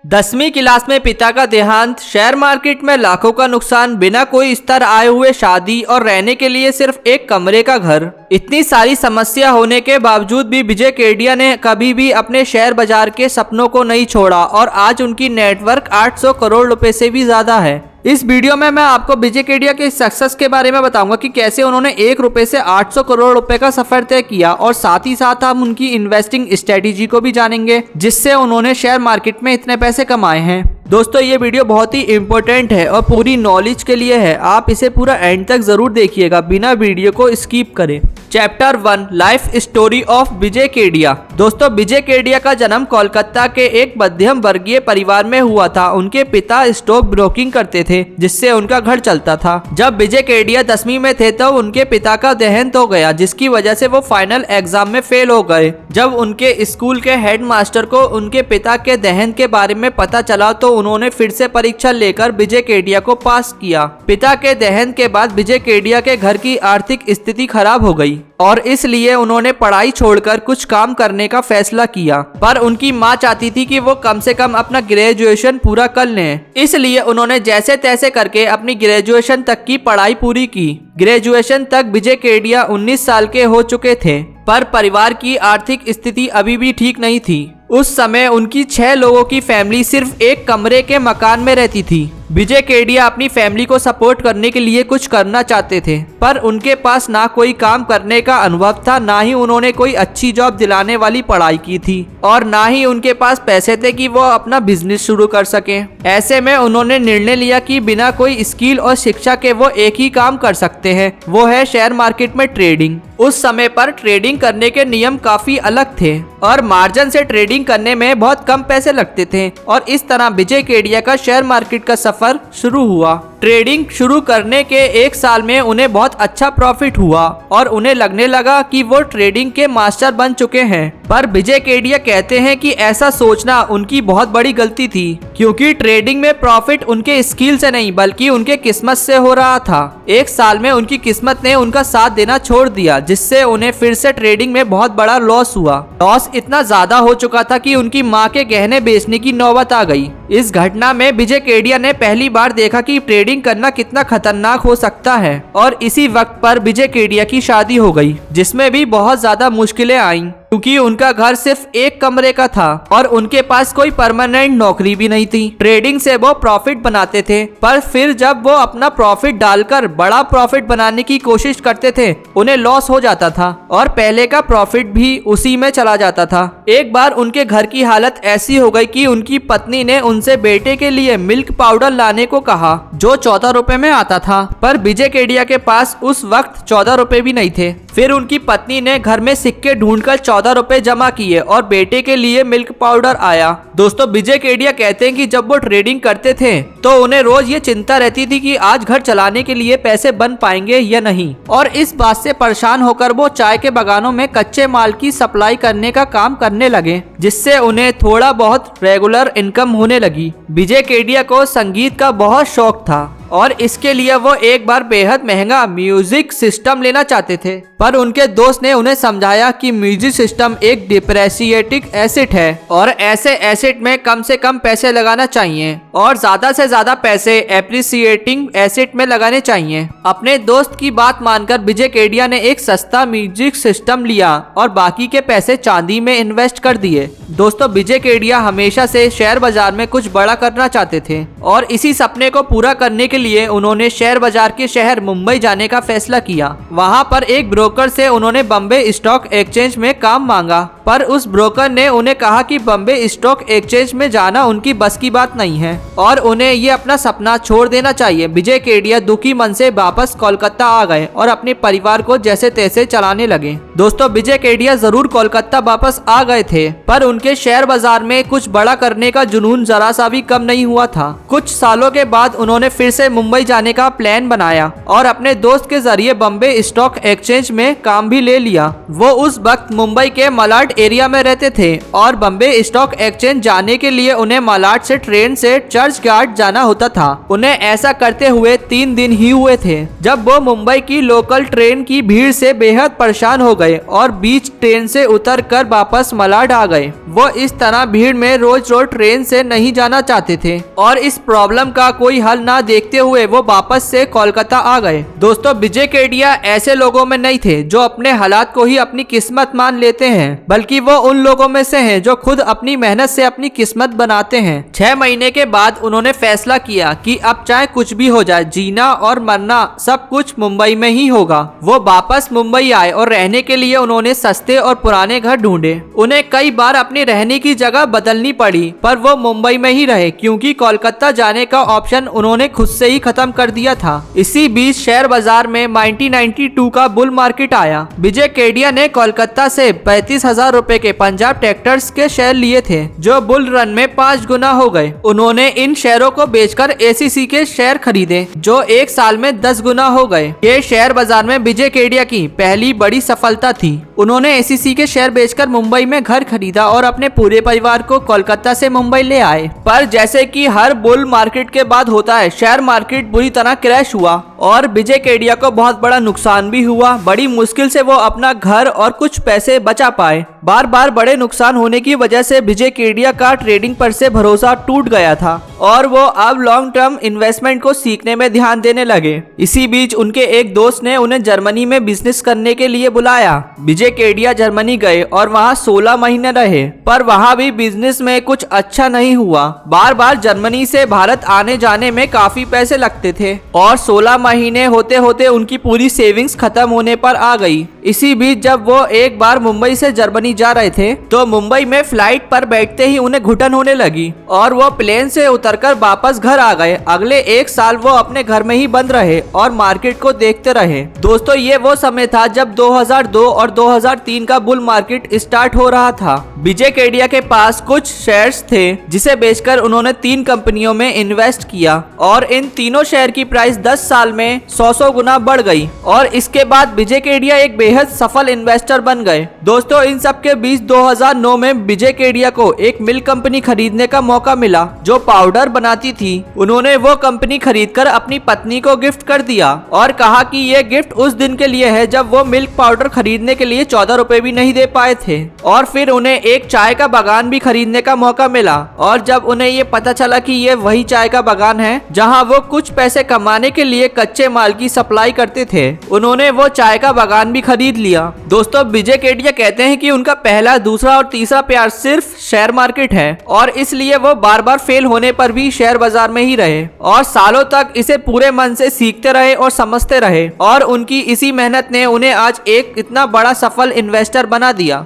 10वीं क्लास में पिता का देहांत, शेयर मार्केट में लाखों का नुकसान, बिना कोई स्तर आए हुए शादी और रहने के लिए सिर्फ एक कमरे का घर। इतनी सारी समस्या होने के बावजूद भी विजय केडिया ने कभी भी अपने शेयर बाजार के सपनों को नहीं छोड़ा और आज उनकी नेटवर्क 800 करोड़ रुपए से भी ज्यादा है। इस वीडियो में मैं आपको विजय केडिया के सक्सेस के बारे में बताऊंगा कि कैसे उन्होंने 1 रुपए से 800 करोड़ रुपए का सफर तय किया और साथ ही साथ हम उनकी इन्वेस्टिंग स्ट्रेटेजी को भी जानेंगे जिससे उन्होंने शेयर मार्केट में इतने पैसे कमाए हैं। दोस्तों ये वीडियो बहुत ही इंपॉर्टेंट है और पूरी नॉलेज के लिए है, आप इसे पूरा एंड तक जरूर देखिएगा बिना वीडियो को स्किप करें। चैप्टर 1 लाइफ स्टोरी ऑफ विजय केडिया। दोस्तों विजय केडिया का जन्म कोलकाता के एक मध्यम वर्गीय परिवार में हुआ था। उनके पिता स्टॉक ब्रोकिंग करते थे जिससे उनका घर चलता था। जब विजय केडिया 10वीं में थे तो उनके पिता का देहांत हो गया जिसकी वजह से वो फाइनल एग्जाम में फेल हो गए। जब उनके स्कूल के हेडमास्टर को उनके पिता के देहांत के बारे में पता चला तो उन्होंने फिर से परीक्षा लेकर विजय केडिया को पास किया। पिता के देहांत के बाद विजय केडिया के घर की आर्थिक स्थिति खराब हो गई और इसलिए उन्होंने पढ़ाई छोड़कर कुछ काम करने का फैसला किया, पर उनकी मां चाहती थी कि वो कम से कम अपना ग्रेजुएशन पूरा कर लें। इसलिए उन्होंने जैसे तैसे करके अपनी ग्रेजुएशन तक की पढ़ाई पूरी की। ग्रेजुएशन तक विजय केडिया 19 साल के हो चुके थे, पर परिवार की आर्थिक स्थिति अभी भी ठीक नहीं थी। उस समय उनकी 6 लोगों की फैमिली सिर्फ एक कमरे के मकान में रहती थी। विजय केडिया अपनी फैमिली को सपोर्ट करने के लिए कुछ करना चाहते थे, पर उनके पास ना कोई काम करने का अनुभव था, ना ही उन्होंने कोई अच्छी जॉब दिलाने वाली पढ़ाई की थी और ना ही उनके पास पैसे थे कि वो अपना बिजनेस शुरू कर सके। ऐसे में उन्होंने निर्णय लिया कि बिना कोई स्किल और शिक्षा के वो एक ही काम कर सकते हैं, वो है शेयर मार्केट में ट्रेडिंग। उस समय पर ट्रेडिंग करने के नियम काफी अलग थे और मार्जिन से ट्रेडिंग करने में बहुत कम पैसे लगते थे और इस तरह विजय केडिया का शेयर मार्केट का सफर शुरू हुआ। ट्रेडिंग शुरू करने के 1 साल में उन्हें बहुत अच्छा प्रॉफिट हुआ और उन्हें लगने लगा कि वो ट्रेडिंग के मास्टर बन चुके हैं। पर विजय केडिया कहते हैं कि ऐसा सोचना उनकी बहुत बड़ी गलती थी, क्योंकि ट्रेडिंग में प्रॉफिट उनके स्किल से नहीं बल्कि उनके किस्मत से हो रहा था। 1 साल में उनकी किस्मत ने उनका साथ देना छोड़ दिया जिससे उन्हें फिर से ट्रेडिंग में बहुत बड़ा लॉस हुआ। लॉस इतना ज्यादा हो चुका था कि उनकी माँ के गहने बेचने की नौबत आ गई। इस घटना में विजय केडिया ने पहली बार देखा कि ट्रेडिंग करना कितना खतरनाक हो सकता है और इसी वक्त पर विजय केडिया की शादी हो गई जिसमें भी बहुत ज्यादा मुश्किलें आईं, क्योंकि उनका घर सिर्फ एक कमरे का था और उनके पास कोई परमानेंट नौकरी भी नहीं थी। ट्रेडिंग से वो प्रॉफिट बनाते थे, पर फिर जब वो अपना प्रॉफिट डालकर बड़ा प्रॉफिट बनाने की कोशिश करते थे उन्हें लॉस हो जाता था और पहले का प्रॉफिट भी उसी में चला जाता था। एक बार उनके घर की हालत ऐसी हो गई कि उनकी पत्नी ने उनसे बेटे के लिए मिल्क पाउडर लाने को कहा जो 14 रुपए में आता था, पर विजय केडिया के पास उस वक्त 14 रुपए भी नहीं थे। फिर उनकी पत्नी ने घर में सिक्के ढूंढकर 14 रुपए जमा किए और बेटे के लिए मिल्क पाउडर आया। दोस्तों विजय केडिया कहते हैं कि जब वो ट्रेडिंग करते थे तो उन्हें रोज ये चिंता रहती थी कि आज घर चलाने के लिए पैसे बन पाएंगे या नहीं, और इस बात से परेशान होकर वो चाय के बागानों में कच्चे माल की सप्लाई करने का काम करने लगे जिससे उन्हें थोड़ा बहुत रेगुलर इनकम होने लगी। विजय केडिया को संगीत का बहुत शौक था और इसके लिए वो एक बार बेहद महंगा म्यूजिक सिस्टम लेना चाहते थे, पर उनके दोस्त ने उन्हें समझाया कि म्यूजिक सिस्टम एक डिप्रेसिएटिंग एसेट है और ऐसे एसेट में कम से कम पैसे लगाना चाहिए और ज्यादा से ज्यादा पैसे एप्रिसिएटिंग एसेट में लगाने चाहिए। अपने दोस्त की बात मानकर विजय केडिया ने एक सस्ता म्यूजिक सिस्टम लिया और बाकी के पैसे चांदी में इन्वेस्ट कर दिए। दोस्तों विजय केडिया हमेशा से शेयर बाजार में कुछ बड़ा करना चाहते थे और इसी सपने को पूरा करने के लिए उन्होंने शेयर बाजार के शहर मुंबई जाने का फैसला किया। वहां पर एक ब्रोकर से उन्होंने बॉम्बे स्टॉक एक्सचेंज में काम मांगा, पर उस ब्रोकर ने उन्हें कहा कि बॉम्बे स्टॉक एक्सचेंज में जाना उनकी बस की बात नहीं है और उन्हें ये अपना सपना छोड़ देना चाहिए। विजय केडिया दुखी मन से वापस कोलकाता आ गए और अपने परिवार को जैसे तैसे चलाने लगे। दोस्तों विजय केडिया जरूर कोलकाता वापस आ गए थे, पर उनके शेयर बाजार में कुछ बड़ा करने का जुनून जरा सा भी कम नहीं हुआ था। कुछ सालों के बाद उन्होंने फिर से मुंबई जाने का प्लान बनाया और अपने दोस्त के जरिए बॉम्बे स्टॉक एक्सचेंज में काम भी ले लिया। वो उस वक्त मुंबई के मलाड एरिया में रहते थे और बॉम्बे स्टॉक एक्सचेंज जाने के लिए उन्हें मलाड से ट्रेन से चर्च गार्ड जाना होता था। उन्हें ऐसा करते हुए 3 दिन ही हुए थे जब वो मुंबई की लोकल ट्रेन की भीड़ से बेहद परेशान हो गए और बीच ट्रेन से उतरकर वापस मलाड आ गए। वो इस तरह भीड़ में रोज रोज ट्रेन से नहीं जाना चाहते थे और इस प्रॉब्लम का कोई हल ना देखते हुए वो वापस से कोलकाता आ गए। दोस्तों, विजय केडिया ऐसे लोगों में नहीं थे जो अपने हालात को ही अपनी किस्मत मान लेते हैं, बल्कि वो उन लोगों में से हैं जो खुद अपनी मेहनत से अपनी किस्मत बनाते हैं। 6 महीने के बाद उन्होंने फैसला किया कि अब चाहे कुछ भी हो जाए, जीना और मरना सब कुछ मुंबई में ही होगा। वो वापस मुंबई आए और रहने के लिए उन्होंने सस्ते और पुराने घर ढूंढे। उन्हें कई बार अपनी रहने की जगह बदलनी पड़ी, पर वो मुंबई में ही रहे क्योंकि कोलकाता जाने का ऑप्शन उन्होंने खुद से ही खत्म कर दिया था। इसी बीच शेयर बाजार में 1992 का बुल मार्केट आया। विजय केडिया ने कोलकाता से 35,000 रुपए के पंजाब ट्रैक्टर्स के शेयर लिए थे जो बुल रन में 5 गुना हो गए। उन्होंने इन शेयरों को बेचकर एसीसी के शेयर खरीदे जो 1 साल में 10 गुना हो गए। ये शेयर बाजार में विजय केडिया की पहली बड़ी सफलता थी। उन्होंने एसीसी के शेयर बेचकर मुंबई में घर खरीदा और अपने पूरे परिवार को कोलकाता से मुंबई ले आए। पर जैसे कि हर बुल मार्केट के बाद होता है, शेयर मार्केट बुरी तरह क्रैश हुआ और विजय केडिया को बहुत बड़ा नुकसान भी हुआ। बड़ी मुश्किल से वो अपना घर और कुछ पैसे बचा पाए। बार बार बड़े नुकसान होने की वजह से विजय केडिया का ट्रेडिंग पर से भरोसा टूट गया था और वो अब लॉन्ग टर्म इन्वेस्टमेंट को सीखने में ध्यान देने लगे। इसी बीच उनके एक दोस्त ने उन्हें जर्मनी में बिजनेस करने के लिए बुलाया। विजय केडिया जर्मनी गए और वहां 16 महीने रहे, पर वहां भी बिजनेस में कुछ अच्छा नहीं हुआ। बार बार जर्मनी से भारत आने जाने में काफी पैसे लगते थे और 16 महीने होते होते उनकी पूरी सेविंग्स खत्म होने पर आ गई। इसी बीच जब वो एक बार मुंबई से जर्मनी जा रहे थे तो मुंबई में फ्लाइट पर बैठते ही उन्हें घुटन होने लगी और वो प्लेन से उतरकर वापस घर आ गए। अगले 1 साल वो अपने घर में ही बंद रहे और मार्केट को देखते रहे। दोस्तों, ये वो समय था जब 2002 और 2003 का बुल मार्केट स्टार्ट हो रहा था। विजय केडिया के पास कुछ शेयर्स थे जिसे बेचकर उन्होंने 3 कंपनियों में इन्वेस्ट किया और इन तीनों शेयर की प्राइस 10 साल में 100 गुना बढ़ गई और इसके बाद विजय केडिया एक बेहद सफल इन्वेस्टर बन गए। दोस्तों, इन सब के बीच 2009 में विजय केडिया को एक मिल्क कंपनी खरीदने का मौका मिला जो पाउडर बनाती थी। उन्होंने वो कंपनी खरीदकर अपनी पत्नी को गिफ्ट कर दिया और कहा कि ये गिफ्ट उस दिन के लिए है जब वो मिल्क पाउडर खरीदने के लिए 14 रुपए भी नहीं दे पाए थे। और फिर उन्हें एक चाय का बागान भी खरीदने का मौका मिला और जब उन्हें ये पता चला कि ये वही चाय का बागान है जहां वो कुछ पैसे कमाने के लिए कच्चे माल की सप्लाई करते थे, उन्होंने वो चाय का बागान भी खरीद लिया। दोस्तों, विजय केडिया कहते हैं कि उनका पहला, दूसरा और तीसरा प्यार सिर्फ शेयर मार्केट है और इसलिए वो बार बार फेल होने पर भी शेयर बाजार में ही रहे और सालों तक इसे पूरे मन से सीखते रहे और समझते रहे और उनकी इसी मेहनत ने उन्हें आज एक इतना बड़ा सफल इन्वेस्टर बना दिया।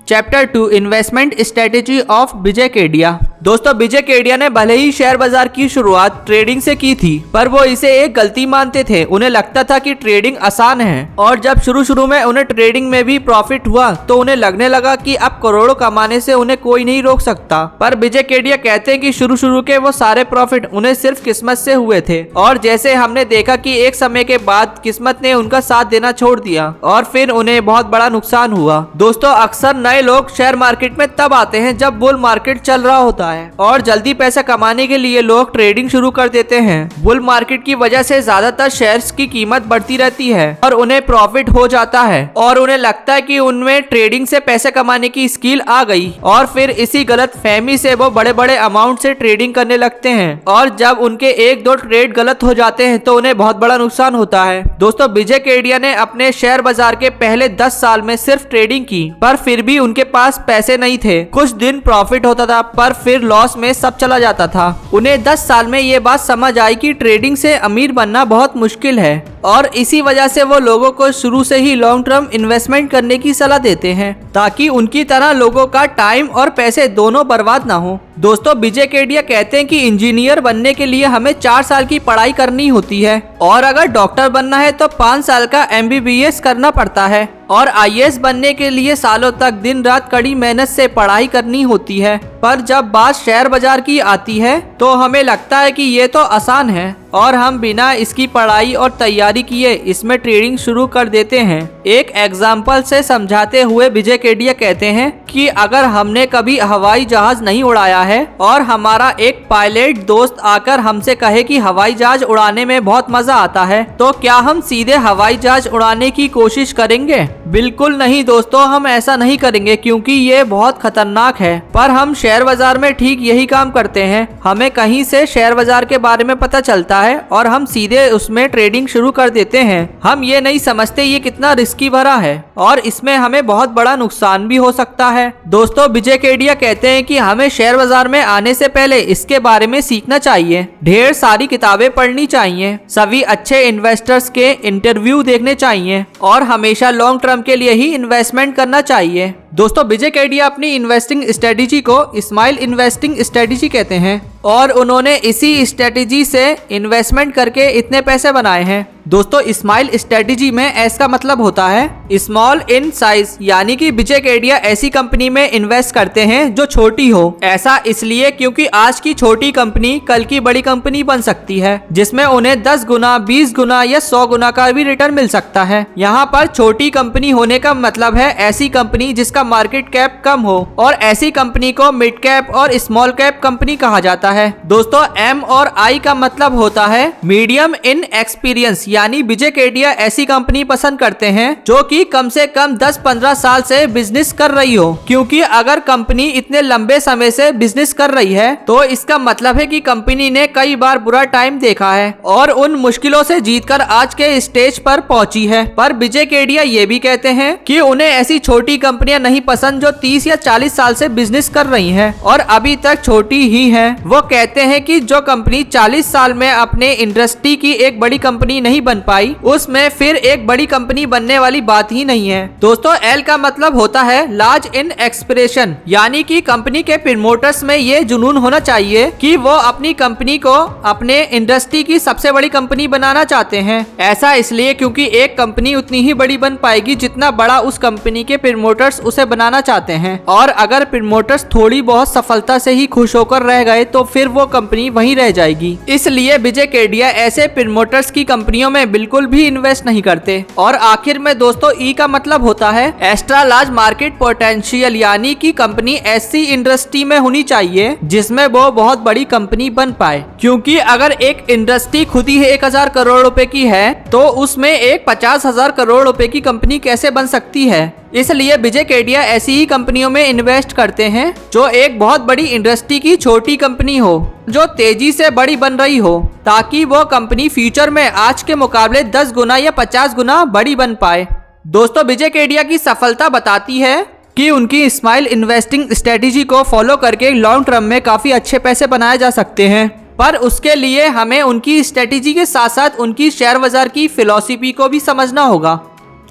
चैप्टर 2, इन्वेस्टमेंट स्ट्रेटेजी ऑफ विजय केडिया। दोस्तों, विजय केडिया ने भले ही शेयर बाजार की शुरुआत ट्रेडिंग से की थी, पर वो इसे एक गलती मानते थे। उन्हें लगता था कि ट्रेडिंग आसान है और जब शुरू में उन्हें ट्रेडिंग में भी प्रॉफिट हुआ तो उन्हें लगने लगा कि अब करोड़ों कमाने से उन्हें कोई नहीं रोक सकता। पर विजय केडिया कहते हैं कि शुरू के वो सारे प्रॉफिट उन्हें सिर्फ किस्मत से हुए थे और जैसे हमने देखा कि एक समय के बाद किस्मत ने उनका साथ देना छोड़ दिया और फिर उन्हें बहुत बड़ा नुकसान हुआ। दोस्तों, अक्सर नए लोग शेयर मार्केट में तब आते हैं जब बुल मार्केट चल रहा होता है और जल्दी पैसा कमाने के लिए लोग ट्रेडिंग शुरू कर देते हैं। बुल मार्केट की वजह से ज्यादातर शेयर्स की कीमत बढ़ती रहती है और उन्हें प्रॉफिट हो जाता है और उन्हें लगता है कि उनमें ट्रेडिंग से पैसे कमाने की स्किल आ गई और फिर इसी गलत फहमी से वो बड़े बड़े अमाउंट से ट्रेडिंग करने लगते हैं और जब उनके 1-2 ट्रेड गलत हो जाते हैं तो उन्हें बहुत बड़ा नुकसान होता है। दोस्तों, विजय केडिया ने अपने शेयर बाजार के पहले 10 साल में सिर्फ ट्रेडिंग की, पर फिर भी उनके पास पैसे नहीं थे। कुछ दिन प्रॉफिट होता था पर फिर लॉस में सब चला जाता था। उन्हें 10 साल में ये बात समझ आई कि ट्रेडिंग से अमीर बनना बहुत मुश्किल है। और इसी वजह से वो लोगों को शुरू से ही लॉन्ग टर्म इन्वेस्टमेंट करने की सलाह देते हैं ताकि उनकी तरह लोगों का टाइम और पैसे दोनों बर्बाद ना हो। दोस्तों विजय केडिया कहते हैं कि इंजीनियर बनने के लिए हमें 4 साल की पढ़ाई करनी होती है और अगर डॉक्टर बनना है तो 5 साल का MBBS करना पड़ता है और IAS बनने के लिए सालों तक दिन रात कड़ी मेहनत से पढ़ाई करनी होती है। पर जब बात शेयर बाजार की आती है तो हमें लगता है कि ये तो आसान है और हम बिना इसकी पढ़ाई और तैयारी किए इसमें ट्रेडिंग शुरू कर देते हैं। एक एग्जाम्पल से समझाते हुए विजय केडिया कहते हैं कि अगर हमने कभी हवाई जहाज नहीं उड़ाया है और हमारा एक पायलट दोस्त आकर हमसे कहे कि हवाई जहाज उड़ाने में बहुत मजा आता है तो क्या हम सीधे हवाई जहाज उड़ाने की कोशिश करेंगे? बिल्कुल नहीं दोस्तों, हम ऐसा नहीं करेंगे क्योंकि ये बहुत खतरनाक है। पर हम शेयर बाजार में ठीक यही काम करते हैं। हमें कहीं से शेयर बाजार के बारे में पता चलता है और हम सीधे उसमें ट्रेडिंग शुरू कर देते हैं। हम ये नहीं समझते ये कितना रिस्की भरा है और इसमें हमें बहुत बड़ा नुकसान भी हो सकता है। दोस्तों विजय केडिया कहते हैं कि हमें शेयर बाजार में आने से पहले इसके बारे में सीखना चाहिए, ढेर सारी किताबें पढ़नी चाहिए, सभी अच्छे इन्वेस्टर्स के इंटरव्यू देखने चाहिए और हमेशा लॉन्ग टर्म के लिए ही इन्वेस्टमेंट करना चाहिए। दोस्तों विजय केडिया अपनी इन्वेस्टिंग स्ट्रेटेजी को स्माइल इन्वेस्टिंग स्ट्रेटेजी कहते हैं और उन्होंने इसी स्ट्रेटेजी से इन्वेस्टमेंट करके इतने पैसे बनाए हैं। दोस्तों स्माइल स्ट्रेटेजी में एस का मतलब होता है स्मॉल इन साइज, यानी कि विजय केडिया ऐसी कंपनी में इन्वेस्ट करते हैं जो छोटी हो। ऐसा इसलिए क्योंकि आज की छोटी कंपनी कल की बड़ी कंपनी बन सकती है जिसमें उन्हें 10 गुना 20 गुना या 100 गुना का भी रिटर्न मिल सकता है। यहाँ पर छोटी कंपनी होने का मतलब है ऐसी कंपनी जिसका मार्केट कैप कम हो और ऐसी कंपनी को मिड कैप और स्मॉल कैप कंपनी कहा जाता है। दोस्तों M और I का मतलब होता है मीडियम इन एक्सपीरियंस, यानी विजय केडिया ऐसी कंपनी पसंद करते हैं जो कि कम से कम 10-15 साल से बिजनेस कर रही हो, क्योंकि अगर कंपनी इतने लंबे समय से बिजनेस कर रही है तो इसका मतलब है कि कंपनी ने कई बार बुरा टाइम देखा है और उन मुश्किलों से जीतकर आज के स्टेज पर पहुंची है। पर विजय केडिया ये भी कहते हैं कि उन्हें ऐसी छोटी कंपनियां नहीं पसंद जो 30 या 40 साल से बिजनेस कर रही हैं और अभी तक छोटी ही हैं। वो कहते हैं कि जो कंपनी 40 साल में अपने इंडस्ट्री की एक बड़ी कंपनी नहीं बन पाई उसमें फिर एक बड़ी कंपनी बनने वाली बात ही नहीं है। दोस्तों एल का मतलब होता है लार्ज इन एक्सप्रेशन, यानी कि कंपनी के प्रमोटर्स में ये जुनून होना चाहिए कि वो अपनी कंपनी को अपने इंडस्ट्री की सबसे बड़ी कंपनी बनाना चाहते हैं। ऐसा इसलिए क्योंकि एक कंपनी उतनी ही बड़ी बन पाएगी जितना बड़ा उस कंपनी के प्रमोटर्स उसे बनाना चाहते हैं और अगर प्रमोटर्स थोड़ी बहुत सफलता से ही खुश होकर रह गए तो फिर वो कंपनी वहीं रह जाएगी। इसलिए विजय केडिया ऐसे प्रमोटर्स की कंपनियों में बिल्कुल भी इन्वेस्ट नहीं करते। और आखिर में दोस्तों ई का मतलब होता है एक्स्ट्रा लार्ज मार्केट पोटेंशियल, यानी कि कंपनी ऐसी इंडस्ट्री में होनी चाहिए जिसमें वो बहुत बड़ी कंपनी बन पाए, क्योंकि अगर एक इंडस्ट्री खुद ही 1000 करोड़ रुपए की है तो उसमें एक 50,000 करोड़ रुपए की कंपनी कैसे बन सकती है। इसलिए विजय केडिया ऐसी ही कंपनियों में इन्वेस्ट करते हैं जो एक बहुत बड़ी इंडस्ट्री की छोटी कंपनी हो जो तेजी से बड़ी बन रही हो, ताकि वो कंपनी फ्यूचर में आज के मुकाबले 10 गुना या 50 गुना बड़ी बन पाए। दोस्तों विजय केडिया की सफलता बताती है कि उनकी स्माइल इन्वेस्टिंग स्ट्रेटेजी को फॉलो करके लॉन्ग टर्म में काफी अच्छे पैसे बनाए जा सकते हैं। पर उसके लिए हमें उनकी स्ट्रेटेजी के साथ साथ उनकी शेयर बाजार की फिलॉसफी को भी समझना होगा।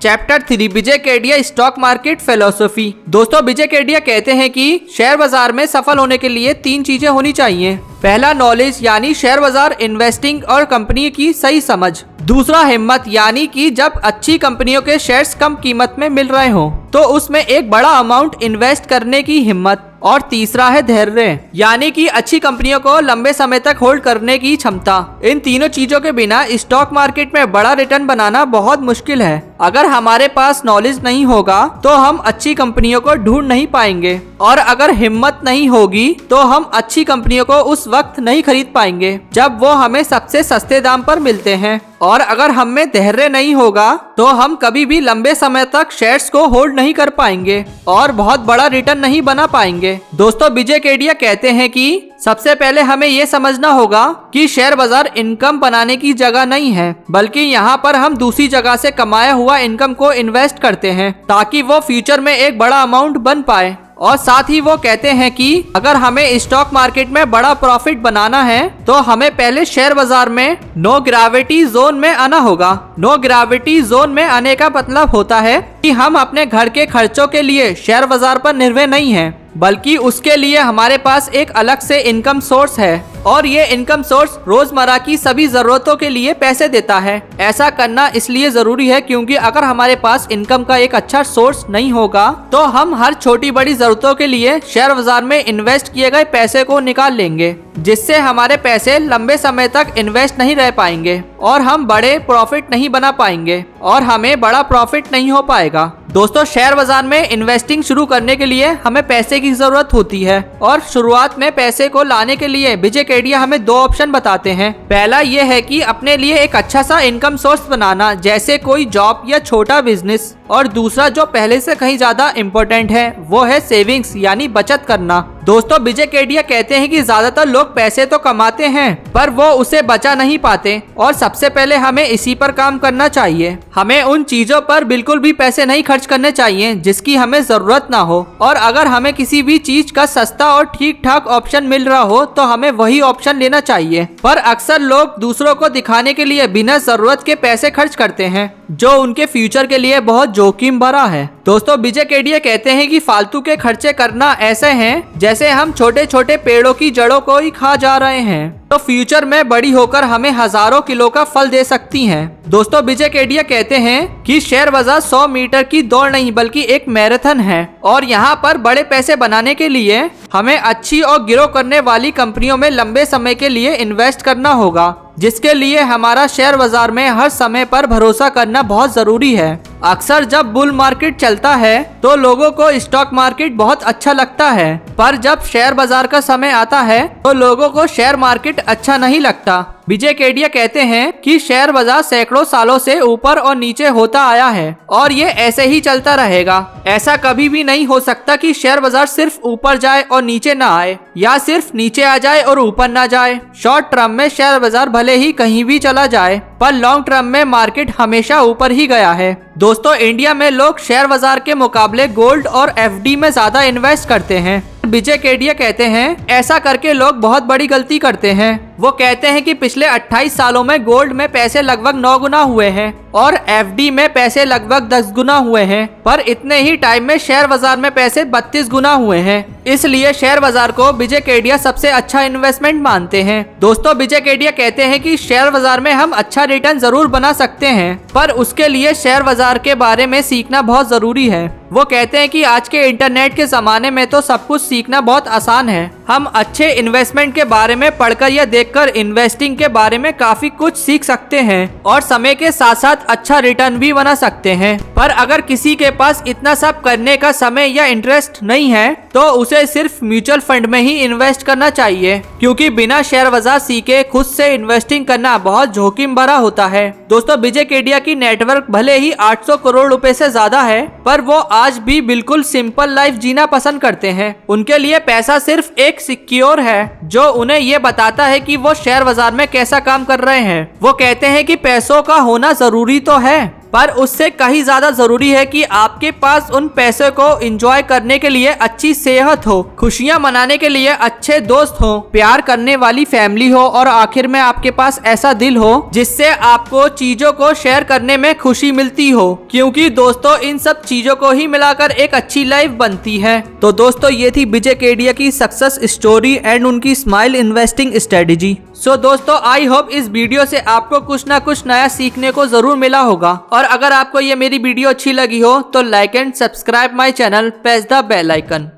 चैप्टर 3 विजय केडिया स्टॉक मार्केट फिलॉसफी। दोस्तों विजय केडिया कहते हैं कि शेयर बाजार में सफल होने के लिए 3 चीजें होनी चाहिए। पहला नॉलेज, यानी शेयर बाजार, इन्वेस्टिंग और कंपनी की सही समझ। दूसरा हिम्मत, यानी कि जब अच्छी कंपनियों के शेयर्स कम कीमत में मिल रहे हो तो उसमें एक बड़ा अमाउंट इन्वेस्ट करने की हिम्मत। और तीसरा है धैर्य, यानी कि अच्छी कंपनियों को लंबे समय तक होल्ड करने की क्षमता। इन तीनों चीजों के बिना स्टॉक मार्केट में बड़ा रिटर्न बनाना बहुत मुश्किल है। अगर हमारे पास नॉलेज नहीं होगा तो हम अच्छी कंपनियों को ढूंढ नहीं पाएंगे और अगर हिम्मत नहीं होगी तो हम अच्छी कंपनियों को उस वक्त नहीं खरीद पाएंगे जब वो हमें सबसे सस्ते दाम पर मिलते हैं। और अगर हम में धैर्य नहीं होगा तो हम कभी भी लंबे समय तक शेयर्स को होल्ड नहीं कर पाएंगे और बहुत बड़ा रिटर्न नहीं बना पाएंगे। दोस्तों विजय केडिया कहते हैं कि सबसे पहले हमें ये समझना होगा कि शेयर बाजार इनकम बनाने की जगह नहीं है, बल्कि यहाँ पर हम दूसरी जगह से कमाया हुआ इनकम को इन्वेस्ट करते हैं ताकि वो फ्यूचर में एक बड़ा अमाउंट बन पाए। और साथ ही वो कहते हैं कि अगर हमें स्टॉक मार्केट में बड़ा प्रॉफिट बनाना है तो हमें पहले शेयर बाजार में नो ग्रेविटी जोन में आना होगा। नो ग्रेविटी जोन में आने का मतलब होता है कि हम अपने घर के खर्चों के लिए शेयर बाजार पर निर्भर नहीं हैं, बल्कि उसके लिए हमारे पास एक अलग से इनकम सोर्स है और ये इनकम सोर्स रोजमर्रा की सभी जरूरतों के लिए पैसे देता है। ऐसा करना इसलिए जरूरी है क्योंकि अगर हमारे पास इनकम का एक अच्छा सोर्स नहीं होगा तो हम हर छोटी बड़ी जरूरतों के लिए शेयर बाजार में इन्वेस्ट किए गए पैसे को निकाल लेंगे, जिससे हमारे पैसे लंबे समय तक इन्वेस्ट नहीं रह पाएंगे और हम बड़े प्रॉफिट नहीं बना पाएंगे और हमें बड़ा प्रॉफिट नहीं हो पाएगा। दोस्तों, शेयर बाजार में इन्वेस्टिंग शुरू करने के लिए हमें पैसे की जरूरत होती है और शुरुआत में पैसे को लाने के लिए विजय केडिया हमें दो ऑप्शन बताते हैं। पहला ये है कि अपने लिए एक अच्छा सा इनकम सोर्स बनाना, जैसे कोई जॉब या छोटा बिजनेस, और दूसरा जो पहले से कहीं ज्यादा इम्पोर्टेंट है वो है सेविंग्स यानी बचत करना। दोस्तों, विजय केडिया कहते हैं कि ज्यादातर लोग पैसे तो कमाते हैं पर वो उसे बचा नहीं पाते और सबसे पहले हमें इसी पर काम करना चाहिए। हमें उन चीजों पर बिल्कुल भी पैसे नहीं खर्च करने चाहिए जिसकी हमें जरूरत ना हो, और अगर हमें किसी भी चीज का सस्ता और ठीक ठाक ऑप्शन मिल रहा हो तो हमें वही ऑप्शन लेना चाहिए। पर अक्सर लोग दूसरों को दिखाने के लिए बिना जरूरत के पैसे खर्च करते हैं जो उनके फ्यूचर के लिए बहुत जोखिम भरा है। दोस्तों, विजय केडिया कहते हैं कि फालतू के खर्चे करना ऐसे हैं जैसे हम छोटे छोटे पेड़ों की जड़ों को ही खा जा रहे हैं, तो फ्यूचर में बड़ी होकर हमें हजारों किलो का फल दे सकती हैं। दोस्तों, विजय केडिया कहते हैं कि शेयर बाजार 100 मीटर की दौड़ नहीं बल्कि एक मैराथन है और यहाँ पर बड़े पैसे बनाने के लिए हमें अच्छी और ग्रो करने वाली कंपनियों में लंबे समय के लिए इन्वेस्ट करना होगा, जिसके लिए हमारा शेयर बाजार में हर समय पर भरोसा करना बहुत जरूरी है। अक्सर जब बुल मार्केट चलता है तो लोगों को स्टॉक मार्केट बहुत अच्छा लगता है, पर जब शेयर बाजार का समय आता है तो लोगों को शेयर मार्केट अच्छा नहीं लगता। विजय केडिया कहते हैं कि शेयर बाजार सैकड़ों सालों से ऊपर और नीचे होता आया है और ये ऐसे ही चलता रहेगा। ऐसा कभी भी नहीं हो सकता कि शेयर बाजार सिर्फ ऊपर जाए और नीचे ना आए या सिर्फ नीचे आ जाए और ऊपर ना जाए। शॉर्ट टर्म में शेयर बाजार भले ही कहीं भी चला जाए पर लॉन्ग टर्म में मार्केट हमेशा ऊपर ही गया है। दोस्तों, इंडिया में लोग शेयर बाजार के मुकाबले गोल्ड और एफडी में ज्यादा इन्वेस्ट करते हैं। विजय केडिया कहते हैं ऐसा करके लोग बहुत बड़ी गलती करते हैं। वो कहते हैं कि पिछले 28 सालों में गोल्ड में पैसे लगभग 9 गुना हुए हैं और एफडी में पैसे लगभग 10 गुना हुए हैं, पर इतने ही टाइम में शेयर बाजार में पैसे 32 गुना हुए हैं। इसलिए शेयर बाजार को विजय केडिया सबसे अच्छा इन्वेस्टमेंट मानते हैं। दोस्तों, विजय केडिया कहते हैं कि शेयर बाजार में हम अच्छा रिटर्न जरूर बना सकते हैं, पर उसके लिए शेयर बाजार के बारे में सीखना बहुत जरूरी है। वो कहते हैं कि आज के इंटरनेट के जमाने में तो सब कुछ सीखना बहुत आसान है। हम अच्छे इन्वेस्टमेंट के बारे में पढ़कर या देखकर इन्वेस्टिंग के बारे में काफी कुछ सीख सकते हैं और समय के साथ साथ अच्छा रिटर्न भी बना सकते हैं। पर अगर किसी के पास इतना सब करने का समय या इंटरेस्ट नहीं है तो उसे सिर्फ म्यूचुअल फंड में ही इन्वेस्ट करना चाहिए, क्योंकि बिना शेयर बाजार सीखे खुद से इन्वेस्टिंग करना बहुत जोखिम भरा होता है। दोस्तों, विजय केडिया की नेटवर्क भले ही 800 करोड़ रुपए से ज्यादा है, पर वो आज भी बिल्कुल सिंपल लाइफ जीना पसंद करते हैं। उनके लिए पैसा सिर्फ एक सिक्योर है जो उन्हें ये बताता है कि वो शेयर बाजार में कैसा काम कर रहे हैं। वो कहते हैं कि पैसों का होना जरूरी तो है, पर उससे कहीं ज्यादा जरूरी है कि आपके पास उन पैसों को एंजॉय करने के लिए अच्छी सेहत हो, खुशियां मनाने के लिए अच्छे दोस्त हो, प्यार करने वाली फैमिली हो और आखिर में आपके पास ऐसा दिल हो जिससे आपको चीजों को शेयर करने में खुशी मिलती हो, क्योंकि दोस्तों इन सब चीजों को ही मिलाकर एक अच्छी लाइफ बनती है। तो दोस्तों, ये थी विजय केडिया की सक्सेस स्टोरी एंड उनकी स्माइल इन्वेस्टिंग स्ट्रेटेजी। सो दोस्तों, आई होप इस वीडियो से आपको कुछ ना कुछ नया सीखने को जरूर मिला होगा, और अगर आपको ये मेरी वीडियो अच्छी लगी हो तो like and subscribe my channel, press the bell icon.